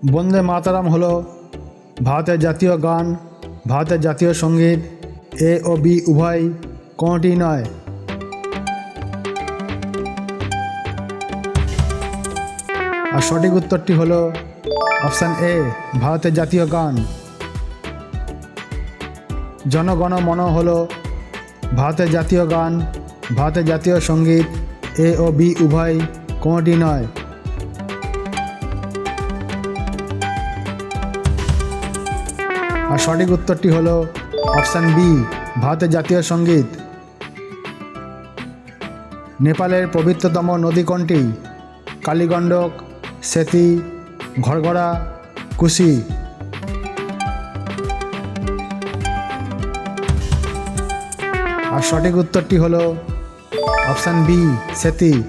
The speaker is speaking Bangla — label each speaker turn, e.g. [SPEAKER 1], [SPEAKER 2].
[SPEAKER 1] বন্দে মাতারাম হলো ভারতের জাতীয় গান, ভারতের জাতীয় সঙ্গীত। এ ও বি উভয় কোনোটি নয়। আর সঠিক উত্তরটি হলো অপশান এ, ভারতের জাতীয় গান। জনগণ মন হলো ভারতের জাতীয় গান, ভারতের জাতীয় সঙ্গীত। এ ও বি উভয় কোনোটি নয়। আর সঠিক উত্তরটি হলো অপশান বি, ভারতের জাতীয় সঙ্গীত। নেপালের পবিত্রতম নদী কোনটি? কালীগণ্ডক, সেতী, ঘরঘরা, কুশি। আর সঠিক উত্তরটি হলো অপশান বি, সেতী।